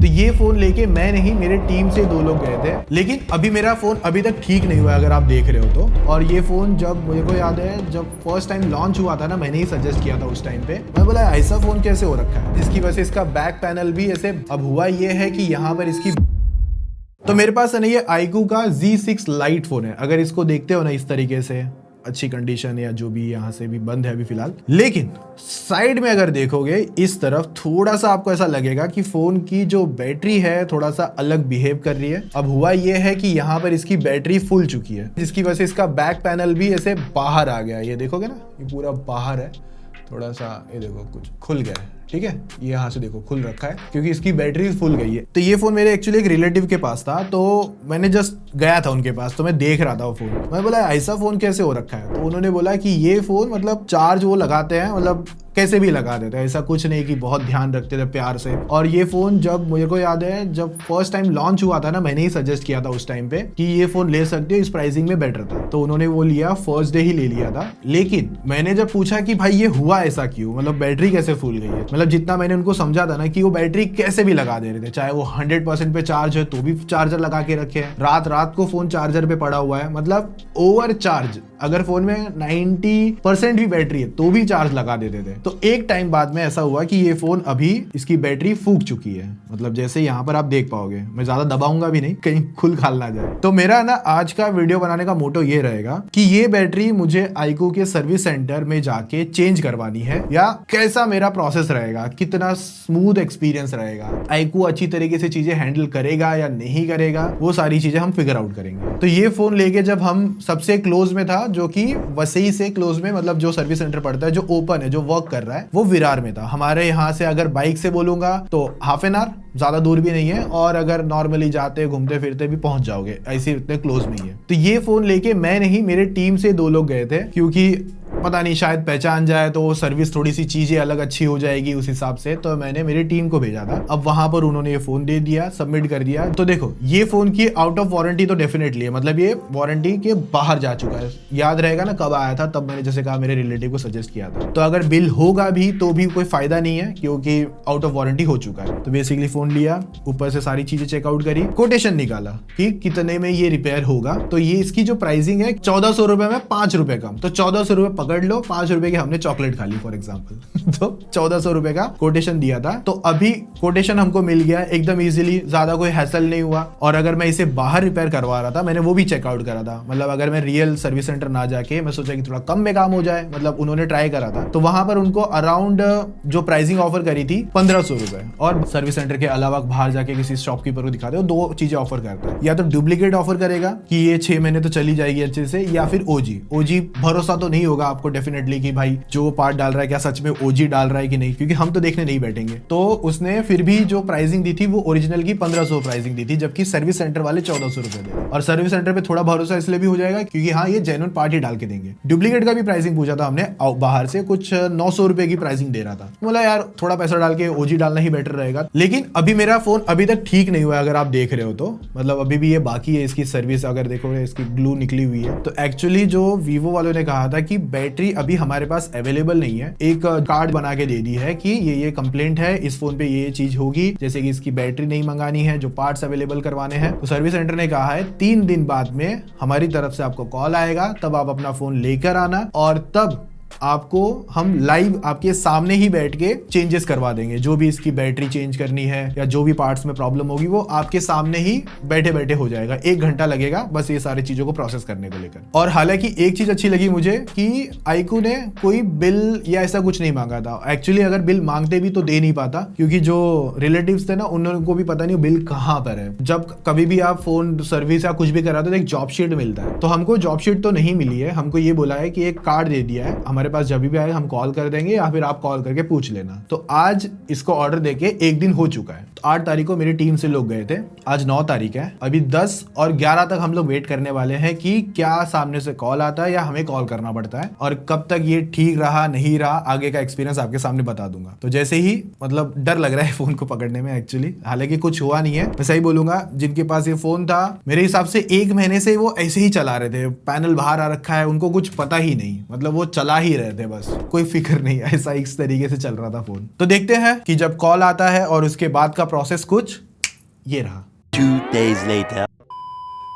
तो ये फोन लेके मैं नहीं, मेरे टीम से 2 लोग गए थे, लेकिन अभी मेरा फोन अभी तक ठीक नहीं हुआ अगर आप देख रहे हो तो। और ये फोन जब मुझे को याद है जब फर्स्ट टाइम लॉन्च हुआ था ना, मैंने ही सजेस्ट किया था उस टाइम पे। मैं बोला ऐसा फोन कैसे हो रखा है, जिसकी वजह से इसका बैक पैनल भी ऐसे। अब हुआ ये है कि यहाँ पर इसकी तो मेरे पास है ना ये iQOO का Z6 Lite फोन है। अगर इसको देखते हो ना इस तरीके से, अच्छी कंडीशन या जो भी, यहाँ से भी बंद है अभी फिलहाल, लेकिन साइड में अगर देखोगे इस तरफ थोड़ा सा आपको ऐसा लगेगा कि फोन की जो बैटरी है थोड़ा सा अलग बिहेव कर रही है। अब हुआ ये है कि यहाँ पर इसकी बैटरी फुल चुकी है, जिसकी वजह से इसका बैक पैनल भी ऐसे बाहर आ गया। ये देखोगे ना, ये पूरा बाहर है, थोड़ा सा ये देखो कुछ खुल गया है, ठीक है, ये यहाँ से देखो खुल रखा है क्योंकि इसकी बैटरी फुल गई है। तो ये फोन मेरे एक्चुअली एक रिलेटिव के पास था, तो मैंने जस्ट गया था उनके पास, तो मैं देख रहा था वो फोन। मैं बोला ऐसा फोन कैसे हो रखा है, तो उन्होंने बोला कि ये फोन मतलब चार्ज वो लगाते हैं, मतलब कैसे भी लगा देते हैं, ऐसा कुछ नहीं कि बहुत ध्यान रखते थे प्यार से। और ये फोन जब मुझे को याद है जब फर्स्ट टाइम लॉन्च हुआ था ना, मैंने ही सजेस्ट किया था उस टाइम पे कि ये फोन ले सकते हो, इस प्राइसिंग में बेटर था। तो उन्होंने वो लिया, फर्स्ट डे ही ले लिया था। लेकिन मैंने जब पूछा कि भाई ये हुआ ऐसा क्यों, मतलब बैटरी कैसे फूल गई है, मतलब जितना मैंने उनको समझा था ना कि वो बैटरी कैसे भी लगा दे रहे थे, चाहे वो 100% पे चार्ज है तो भी चार्जर लगा के रखे हैं, रात को फोन चार्जर पे पड़ा हुआ है, मतलब ओवर चार्ज। अगर फोन में 90% भी बैटरी है तो भी चार्ज लगा देते थे। तो एक टाइम बाद में ऐसा हुआ कि ये फोन अभी इसकी बैटरी फूक चुकी है, मतलब जैसे यहाँ पर आप देख पाओगे, मैं ज्यादा दबाऊंगा भी नहीं कहीं खुल खाल ना जाए। तो मेरा ना आज का वीडियो बनाने का मोटो ये रहेगा कि ये बैटरी मुझे iQOO के सर्विस सेंटर में जाके चेंज करवानी है, या कैसा मेरा प्रोसेस रहेगा, कितना स्मूथ एक्सपीरियंस रहेगा, iQOO अच्छी तरीके से चीजें हैंडल करेगा या नहीं करेगा, वो सारी चीजें हम फिगर आउट करेंगे। तो ये फोन लेके जब हम सबसे क्लोज में था, जो कि वसई से क्लोज में, मतलब जो सर्विस सेंटर पड़ता है, जो ओपन है, जो वर्क कर रहा है, वो विरार में था। हमारे यहाँ से अगर बाइक से बोलूंगा तो हाफ एन आवर, ज्यादा दूर भी नहीं है, और अगर नॉर्मली जाते घूमते फिरते भी पहुंच जाओगे, ऐसे इतने क्लोज में ही है। तो ये फोन लेके मैं नहीं, मेरे टीम से 2 लोग गए थे, क्योंकि पता नहीं शायद पहचान जाए तो सर्विस थोड़ी सी चीजें अलग अच्छी हो जाएगी उस हिसाब से। तो मैंने मेरी टीम को भेजा था, अब वहां पर उन्होंने ये फोन दे दिया, सबमिट कर दिया। तो देखो ये फोन की आउट ऑफ वारंटी तो डेफिनेटली है, मतलब ये वारंटी के बाहर जा चुका है। याद रहेगा ना कब आया था, तब मैंने जैसे कहा मेरे रिलेटिव को सजेस्ट किया था। तो अगर बिल होगा भी तो भी कोई फायदा नहीं है, क्योंकि आउट ऑफ वारंटी हो चुका है। तो बेसिकली फोन लिया, ऊपर से सारी चीजें चेकआउट करी, कोटेशन निकाला कि कितने में ये रिपेयर होगा। तो ये इसकी जो प्राइसिंग है 1400 रुपए में 5 रुपए कम, तो 1400 रुपए पकड़ लो, 5 रुपए की हमने चॉकलेट खा ली फॉर एग्जाम्पल। तो 1400 रुपए का कोटेशन दिया था। तो अभी कोटेशन हमको मिल गया एकदम इजीली, ज्यादा कोई हैसल नहीं हुआ। और अगर मैं इसे बाहर रिपेयर करवा रहा था, मैंने वो भी चेकआउट करा था, मतलब अगर मैं रियल सर्विस सेंटर ना जाके, मैं सोचा कि थोड़ा कम में काम हो जाए, मतलब उन्होंने ट्राई करा था। तो वहां पर उनको अराउंड जो प्राइसिंग ऑफर करी थी 1500 रुपए, और सर्विस सेंटर के अलावा बाहर जाके किसी शॉपकीपर को दिखाते हो, 2 चीजें ऑफर करता है, या तो डुप्लीकेट ऑफर करेगा कि ये 6 महीने तो चली जाएगी अच्छे से, या फिर ओजी भरोसा तो नहीं होगा आपको डेफिनेटली कि भाई जो वो पार्ट डाल रहा है क्या सच में ओजी डाल रहा है कि नहीं, क्योंकि हम तो देखने नहीं बैठेंगे। तो उसने फिर भी जो प्राइसिंग दी थी वो ओरिजिनल की 1500 प्राइसिंग दी थी, जबकि सर्विस सेंटर वाले 1400 रुपए दे। और सर्विस सेंटर पे थोड़ा भरोसा इसलिए भी हो जाएगा क्योंकि हाँ ये जेन्युइन पार्ट ही डाल के देंगे। डुप्लीकेट का भी प्राइसिंग पूछा था हमने, बाहर से कुछ 900 रुपए की प्राइसिंग दे रहा था। बोला यार थोड़ा पैसा डाल के ओजी डालना ही बेटर रहेगा। लेकिन अभी मेरा फोन अभी तक ठीक नहीं हुआ, अगर आप देख रहे हो तो, मतलब अभी भी ये बाकी है इसकी सर्विस। अगर देखोगे इसकी ग्लू निकली हुई है। तो एक्चुअली जो वीवो वालों ने कहा था कि बैटरी अभी हमारे पास अवेलेबल नहीं है, एक कार्ड बना के दे दी है कि ये कंप्लेंट है, इस फोन पे ये चीज होगी, जैसे कि इसकी बैटरी नहीं मंगानी है, जो पार्ट्स अवेलेबल करवाने हैं। तो सर्विस सेंटर ने कहा है 3 दिन बाद में हमारी तरफ से आपको कॉल आएगा, तब आप अपना फोन लेकर आना, और तब आपको हम लाइव आपके सामने ही बैठ के चेंजेस करवा देंगे। जो भी इसकी बैटरी चेंज करनी है या जो भी पार्ट्स में प्रॉब्लम होगी वो आपके सामने ही बैठे बैठे हो जाएगा। 1 घंटा लगेगा बस ये सारी चीजों को प्रोसेस करने को लेकर। और हालांकि एक चीज अच्छी लगी मुझे कि iQOO ने कोई बिल या ऐसा कुछ नहीं मांगा था। एक्चुअली अगर बिल मांगते भी तो दे नहीं पाता, क्योंकि जो रिलेटिव्स थे ना उनको भी पता नहीं बिल कहाँ पर है। जब कभी भी आप फोन सर्विस या कुछ भी कराते तो एक जॉब शीट मिलता है, तो हमको जॉब शीट तो नहीं मिली है। हमको ये बोला है कि एक कार्ड दे दिया है, हमारे पास जब भी आए हम कॉल कर देंगे या फिर आप कॉल करके पूछ लेना। तो आज इसको ऑर्डर देके 1 दिन हो चुका है। तो 8 तारीख को मेरी टीम से लोग गए थे, आज 9 तारीख है। अभी 10 और 11 तक हम लोग वेट करने वाले हैं कि क्या सामने से कॉल आता है या हमें कॉल करना पड़ता है, और कब तक ये ठीक रहा नहीं रहा आगे का एक्सपीरियंस आपके सामने बता दूंगा। तो जैसे ही, मतलब डर लग रहा है फोन को पकड़ने में एक्चुअली, हालांकि कुछ हुआ नहीं है। मैं सही बोलूंगा, जिनके पास ये फोन था मेरे हिसाब से 1 महीने से वो ऐसे ही चला रहे थे, पैनल बाहर आ रखा है, उनको कुछ पता ही नहीं, मतलब वो चला ही रहे थे, बस कोई फिक्र नहीं, ऐसा इस तरीके से चल रहा था फोन। तो देखते हैं कि जब कॉल आता है और उसके बाद का प्रोसेस कुछ ये रहा। 2 days later.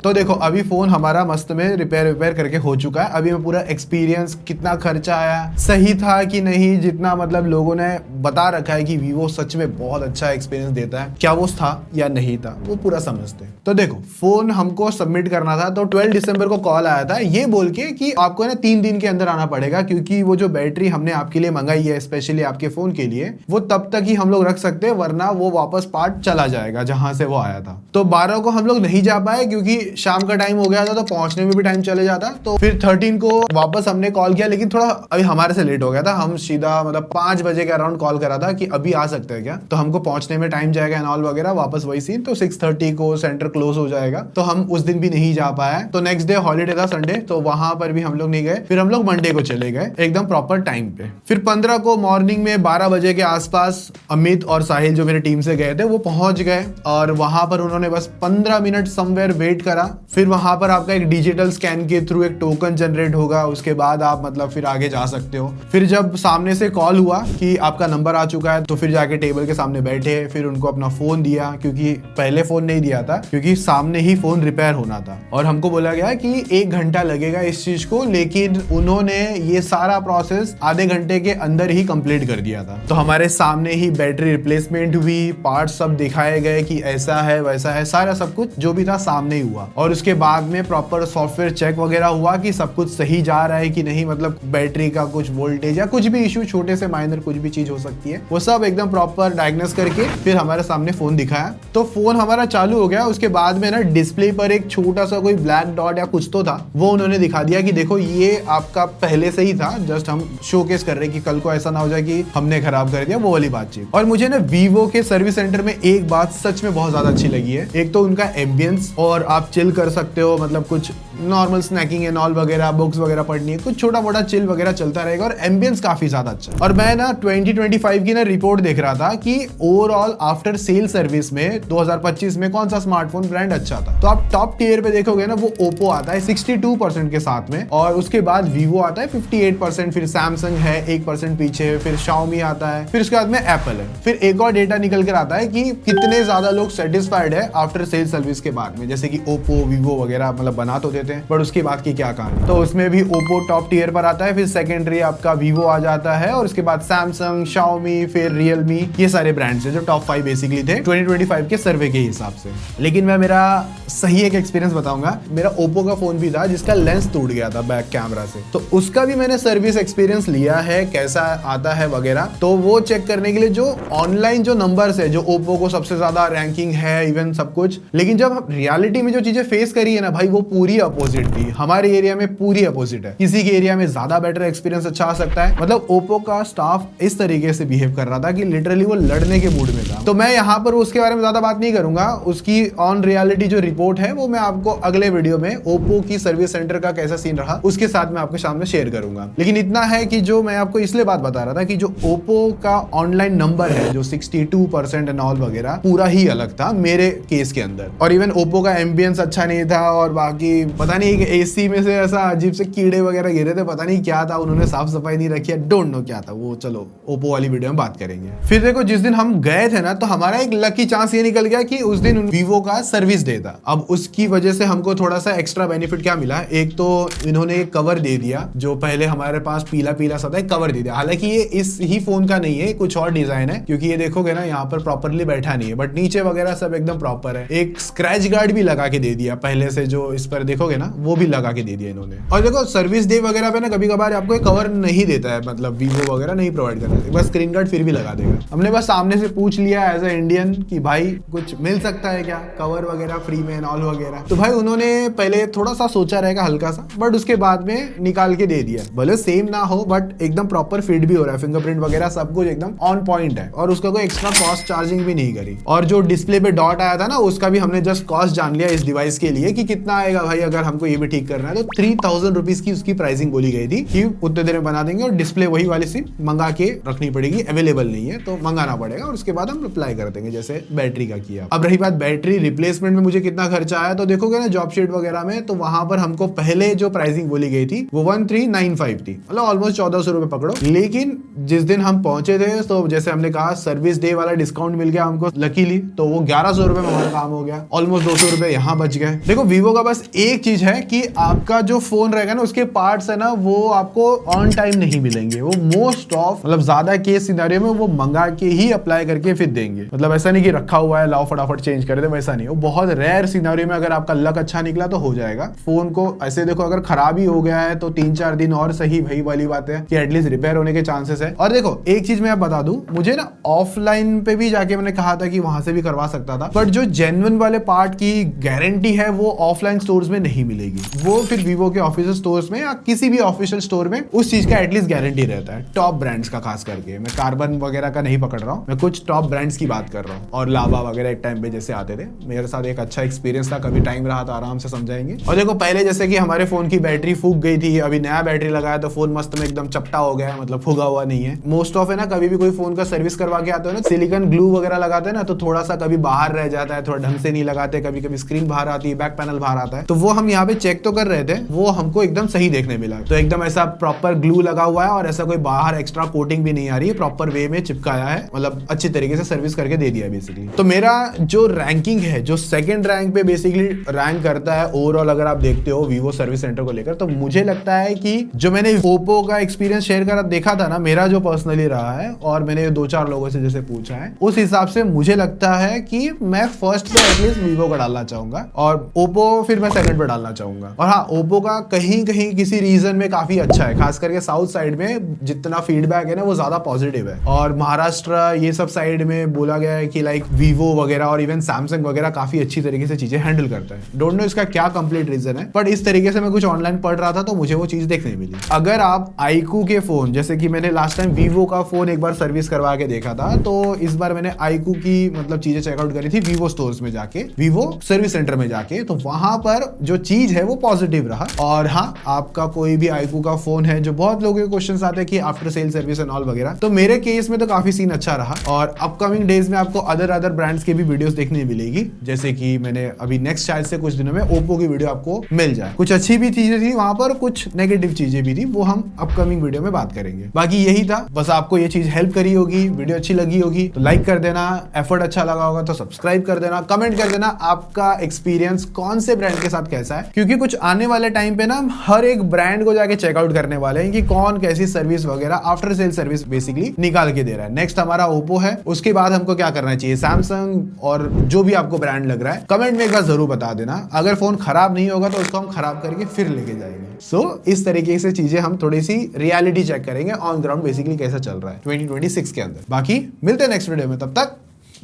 तो देखो अभी फोन हमारा मस्त में रिपेयर करके हो चुका है। अभी मैं पूरा एक्सपीरियंस, कितना खर्चा आया, सही था कि नहीं, जितना मतलब लोगों ने बता रखा है कि वीवो सच में बहुत अच्छा एक्सपीरियंस देता है, क्या वो था या नहीं था, वो पूरा समझते हैं। तो देखो फोन हमको सबमिट करना था, तो 12 दिसंबर को कॉल आया था ये बोल के कि आपको ना 3 दिन के अंदर आना पड़ेगा, क्योंकि वो जो बैटरी हमने आपके लिए मंगाई है स्पेशली आपके फोन के लिए, वो तब तक ही हम लोग रख सकते हैं, वरना वो वापस पार्ट चला जाएगा जहां से वो आया था। तो 12 को हम लोग नहीं जा पाए क्योंकि शाम का टाइम हो गया था, तो पहुंचने में भी टाइम चले जाता। तो फिर 13 को वापस हमने कॉल किया, लेकिन थोड़ा अभी हमारे से लेट हो गया था। हम सीधा मतलब 5 बजे के अराउंड कॉल करा था कि अभी आ सकते हैं क्या, तो हमको पहुंचने में टाइम जाएगा एंड ऑल वगैरह, वापस वही सीन। तो 6:30 को सेंटर क्लोज हो जाएगा, तो हम उस दिन भी नहीं जा पाए। तो नेक्स्ट डे हॉलीडे था, संडे, तो वहां पर भी हम लोग नहीं गए। फिर हम लोग मंडे को चले गए एकदम प्रॉपर टाइम पे। फिर 15 को मॉर्निंग में 12 बजे के आसपास अमित और साहिल जो मेरी टीम से गए थे वो पहुंच गए, और वहां पर उन्होंने बस 15 मिनट समवेयर वेट करा। फिर वहां पर आपका एक डिजिटल स्कैन के थ्रू एक टोकन जनरेट होगा, उसके बाद आप मतलब फिर आगे जा सकते हो। फिर जब सामने से कॉल हुआ कि आपका नंबर आ चुका है, तो फिर जाके टेबल के सामने बैठे, फिर उनको अपना फोन दिया, क्योंकि पहले फोन नहीं दिया था क्योंकि सामने ही फोन रिपेयर होना था, और हमको बोला गया कि 1 घंटा लगेगा इस चीज को, लेकिन उन्होंने ये सारा प्रोसेस आधे घंटे के अंदर ही कंप्लीट कर दिया था। तो हमारे सामने ही बैटरी रिप्लेसमेंट हुई, पार्ट सब दिखाए गए कि ऐसा है वैसा है, सारा सब कुछ जो भी था सामने ही हुआ। और उसके बाद में प्रॉपर सॉफ्टवेयर चेक वगैरह हुआ कि सब कुछ सही जा रहा है कि नहीं, मतलब बैटरी का कुछ वोल्टेज या कुछ भी इशू, छोटे से माइनर कुछ भी चीज हो सकती है, वो सब एकदम प्रॉपर डायग्नोस करके फिर हमारे सामने फोन दिखाया। तो फोन हमारा चालू हो गया। उसके बाद में ना डिस्प्ले पर एक छोटा सा कोई ब्लैक डॉट या कुछ तो था, वो उन्होंने दिखा दिया कि देखो ये आपका पहले से ही था, जस्ट हम शोकेस कर रहे हैं कि कल को ऐसा ना हो जाए कि हमने खराब कर दिया, वो वाली बातचीत। और मुझे ना वीवो के सर्विस सेंटर में एक बात सच में बहुत ज्यादा अच्छी लगी है। एक तो उनका एम्बियंस, और आप चिल कर सकते हो, मतलब कुछ नॉर्मल स्नैकिंग एंड ऑल वगैरह, बुक्स वगैरह पढ़नी है, कुछ छोटा मोटा चिल वगैरह चलता रहेगा, और एम्बियंस काफी ज्यादा अच्छा। और मैं ना 2025 की ना रिपोर्ट देख रहा था कि ओवरऑल आफ्टर सेल सर्विस में 2025 में कौन सा स्मार्टफोन ब्रांड अच्छा था। तो आप टॉप टियर पे देखोगे ना, वो ओप्पो आता है 62% के साथ में, और उसके बाद वीवो आता है 58%, फिर सैमसंग है 1% पीछे, फिर शाओमी आता है, फिर उसके बाद में एप्पल है। फिर एक और डेटा निकल कर आता है कि कितने ज्यादा लोग सेटिस्फाइड है आफ्टर सेल सर्विस के बाद में, जैसे कि ओप्पो, वीवो वगैरह मतलब बना तो देते हैं, बट उसके बाद की क्या कहानी। तो उसमें भी ओप्पो टॉप टियर पर आता है, फिर सेकेंडरी आपका वीवो आ जाता है, और उसके बाद सैमसंग, शाओमी, फिर रियलमी, ये सारे ब्रांड्स हैं जो टॉप 5 बेसिकली थे 2025 के सर्वे के हिसाब से। लेकिन मैं मेरा सही एक एक्सपीरियंस बताऊंगा। मेरा ओप्पो का फोन भी था जिसका लेंस टूट गया था बैक कैमरा से, तो उसका भी मैंने सर्विस एक्सपीरियंस लिया है, कैसा आता है वगैरह। तो वो चेक करने के लिए जो ऑनलाइन जो नंबर्स है, जो ओप्पो को सबसे ज्यादा रैंकिंग है, इवन सब कुछ, लेकिन जब रियलिटी में जो चीजें फेस करी है ना भाई, वो पूरी अपोजिट थी। हमारे एरिया में पूरी अपोजिट है, किसी के एरिया में ज्यादा बेटर एक्सपीरियंस अच्छा आ सकता है। मतलब ओप्पो का स्टाफ इस तरीके से बिहेव कर रहा था कि लिटरली वो लड़ने के मूड में था। तो मैं यहाँ पर उसके बारे में ज्यादा बात नहीं करूंगा, उसकी ऑन रियलिटी जो रिपोर्ट है वो मैं आपको अगले वीडियो में ओप्पो की सर्विस सेंटर का कैसा सीन रहा उसके साथ मैं आपके सामने शेयर करूंगा। लेकिन इतना है कि जो मैं आपको इसलिए बात बता रहा था कि जो ओप्पो का ऑनलाइन नंबर है जो 62% एंड ऑल वगैरह, पूरा ही अलग था मेरे केस के अंदर। और इवन ओप्पो का एम्बियंस अच्छा नहीं था, और बाकी पता नहीं एसी में से ऐसा अजीब से कीड़े वगैरह गिरे थे, पता नहीं क्या था, उन्होंने साफ सफाई नहीं रखी है, डोंट नो क्या था वो, चलो ओप्पो वाली वीडियो में बात करेंगे। फिर देखो जिस दिन हम गए थे ना, तो हमारा एक लकी चांस ये निकल गया कि उस दिन वीवो का सर्विस डे था। अब उसकी वजह से हमको थोड़ा सा एक्स्ट्रा बेनिफिट क्या मिला, एक तो इन्होंने एक कवर दे दिया, जो पहले हमारे पास पीला पीला सा था, एक कवर दे दिया। हालांकि ये इस ही फोन का नहीं है, कुछ और डिजाइन है, क्योंकि ये देखोगे ना यहाँ पर प्रॉपरली बैठा नहीं है, बट नीचे वगैरह सब एकदम प्रॉपर है। एक स्क्रैच गार्ड भी लगा के दे दिया पहले से, जो इस पर देखोगे ना वो भी लगा के दे दिया इन्होंने। और देखो सर्विस डे वगैरह पे ना कभी कभार आपको एक कवर नहीं देता है, मतलब वीवो वगैरह नहीं प्रोवाइड करता है, बस स्क्रीन गार्ड फिर भी लगा देगा। हमने बस सामने से पूछ लिया एज ए इंडियन कि भाई कुछ मिल सकता है क्या, कवर वगैरह फ्री में ऑल वगैरह। तो भाई उन्होंने पहले थोड़ा सा सोचा रहेगा हल्का सा, बट उसके बाद में निकाल के दे दिया। भले सेम ना हो बट एकदम प्रॉपर फिट भी हो रहा है, फिंगरप्रिंट वगैरह सब कुछ एकदम ऑन पॉइंट है, और उसका कोई एक्स्ट्रा कॉस्ट चार्जिंग भी नहीं करी। और जो डिस्प्ले पे डॉट आया था ना, उसका भी हमने जस्ट कॉस्ट जान लिया इस डिवाइस के लिए कि कितना आएगा भाई, अगर हमको ये भी ठीक करना है, तो 3000 रुपीज की उसकी प्राइसिंग बोली गई थी कि उतने देर में बना देंगे, और डिस्प्ले वही वाली सिम मंगा के रखनी पड़ेगी, अवेलेबल नहीं है तो मंगाना पड़ेगा, और उसके बाद हम अप्लाई कर देंगे जैसे बैटरी का किया। अब रही बात बैटरी रिप्लेसमेंट में मुझे कितना खर्चा आया, तो देखोगे ना जॉब शीट वगैरह में, तो वहां पर हमको पहले जो प्राइसिंग बोली गई थी वो 1395 थी, मतलब ऑलमोस्ट 1400 रुपए पकड़ो। लेकिन जिस दिन हम पहुंचे थे तो जैसे हमने कहा सर्विस डे वाला डिस्काउंट मिल गया हमको लकीली, तो वो 1100 रुपए में हमारा काम हो गया, ऑलमोस्ट 200 रुपए यहाँ बच गए। देखो वीवो का बस एक चीज है कि आपका जो फोन रहेगा ना उसके पार्ट्स है ना वो आपको ऑन टाइम नहीं मिलेंगे, वो मोस्ट ऑफ मतलब ज्यादा केस सिनेरियो में वो मंगा के ही अप्लाई करके फिर देंगे, मतलब ऐसा नहीं कि रखा हुआ है लाओ फटाफट चेंज कर दे, वैसा नहीं। वो बहुत रेयर सिनेरियो में अगर आपका लक अच्छा निकला तो हो जाएगा। फोन को ऐसे देखो अगर खराब ही हो गया है तो 3-4 दिन और सही, वही वाली बात है कि एटलीस्ट रिपेयर होने के चांसेस है। और देखो एक चीज मैं बता दूं, मुझे ना ऑफलाइन पे भी जाके मैंने कहा था कि वहां से भी करवा सकता था, बट जो जेन्युइन वाले पार्ट की गारंटी है वो ऑफलाइन स्टोर्स में नहीं मिलेगी, वो फिर वीवो के ऑफिशियल स्टोर्स में या किसी भी ऑफिशियल स्टोर में उस चीज का एटलीस्ट गारंटी रहता है, टॉप ब्रांड्स का खास करके। मैं कार्बन वगैरह का नहीं पकड़ रहा हूँ, मैं कुछ टॉप ब्रांड्स की बात कर रहा हूँ, और लावा वगैरह एक टाइम पे जैसे आते थे, मेरे साथ एक अच्छा एक्सपीरियंस था, कभी टाइम रहा तो आराम से समझाएंगे। और देखो पहले जैसे कि हमारे फोन की बैटरी फूक गई थी, अभी नया बैटरी लगाया तो फोन मस्त में एकदम चपटा हो गया है, मतलब फूगा हुआ नहीं है। मोस्ट ऑफ है ना कभी भी कोई फोन का सर्विस करवा के आते हो ना, सिलिकॉन ग्लू वगैरह लगाते हैं ना, तो थोड़ा सा कभी बाहर रह जाता है, थोड़ा ढंग से नहीं लगाते, कभी कभी स्क्रीन बाहर आती है, बैक पैनल बाहर आता है, तो वो हम यहाँ पे चेक तो कर रहे थे, वो हमको एकदम सही देखने मिला, तो एकदम ऐसा प्रॉपर ग्लू लगा हुआ है और ऐसा कोई बाहर एक्स्ट्रा कोटिंग भी नहीं आ रही है, प्रॉपर वे में चिपकाया है, मतलब अच्छी तरीके से सर्विस करके दे दिया बेसिकली। तो मेरा जो रैंकिंग है, जो सेकंड रैंक पे बेसिकली रैंक करता है ओवरऑल, अगर आप देखते हो वीवो सर्विस सेंटर को लेकर, तो मुझे लगता है कि जो मैंने ओप्पो का एक्सपीरियंस शेयर करा देखा था ना, मेरा जो पर्सनली रहा है, और मैंने 2-4 लोगों से जैसे पूछा है, उस हिसाब से मुझे लगता है कि मैं फर्स्ट पे एटलीस्ट वीवो का डालना चाहूंगा, और ओप्पो फिर मैं सेकंड पे डालना चाहूंगा। और हाँ, ओप्पो का कहीं कहीं किसी रीजन में काफी अच्छा है, खास करके साउथ साइड में जितना फीडबैक है ना वो ज्यादा पॉजिटिव है, और महाराष्ट्र ये सब साइड में बोला गया है कि लाइक वीवो वगैरह और इवन सैमसंग वगैरह काफी अच्छी तरीके से चीजें हैंडल करता है। डोंट नो इसका क्या कंप्लीट रीजन है, बट इस तरीके से मैं कुछ ऑनलाइन पढ़ रहा था तो मुझे वो चीज देखने मिली। अगर आप आईकू के फोन, जैसे कि मैंने लास्ट टाइम वीवो का फोन एक बार सर्विस करवा के देखा था, तो इस बार मैंने आईकू की मतलब चीजें चेकआउट करी थी वीवो स्टोर्स में जाके, वीवो सर्विस सेंटर में जाके, तो वहां पर जो चीज है वो पॉजिटिव रहा। और हाँ, आपका कोई भी आईकू का फोन है, जो बहुत लोगों के क्वेश्चंस आते हैं कि after sale service and all वगैरह, तो मेरे केस में तो काफी सीन अच्छा रहा। और अपकमिंग डेज में आपको अदर ब्रांड्स के भी वीडियोस देखने मिलेगी, जैसे कि मैंने अभी नेक्स्ट शायद से कुछ दिनों में ओप्पो की वीडियो आपको मिल जाए। कुछ अच्छी भी चीजें थी वहां पर, कुछ नेगेटिव चीजें भी थी, वो हम अपकमिंग वीडियो में बात करेंगे। बाकी यही था, बस आपको ये चीज हेल्प करी होगी, वीडियो अच्छी लगी होगी तो लाइक कर देना, एफर्ट अच्छा लगा होगा तो सब्सक्राइब कर देना, कमेंट कर देना आपका एक्सपीरियंस कौन से ब्रांड के साथ कैसा है, क्योंकि कुछ आने वाले टाइम पे ना हर एक ब्रांड को जाके चेकआउट करने वाले हैं कि कौन कैसी सर्विस वगैरह आफ्टर सेल सर्विस बेसिकली निकाल के दे रहा है। नेक्स्ट हमारा ओप्पो है, उसके बाद हमको क्या करना चाहिए, सैमसंग, और जो भी आपको ब्रांड लग रहा है कमेंट में एक बार जरूर बता देना। अगर फोन खराब नहीं होगा तो उसको हम खराब करके फिर लेके जाएंगे। सो इस तरीके से चीजें हम थोड़ी सी रियलिटी चेक करेंगे ऑन ग्राउंड बेसिकली कैसा चल रहा है 2026 के अंदर। बाकी मिलते हैं नेक्स्ट वीडियो में, तब तक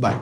बाय।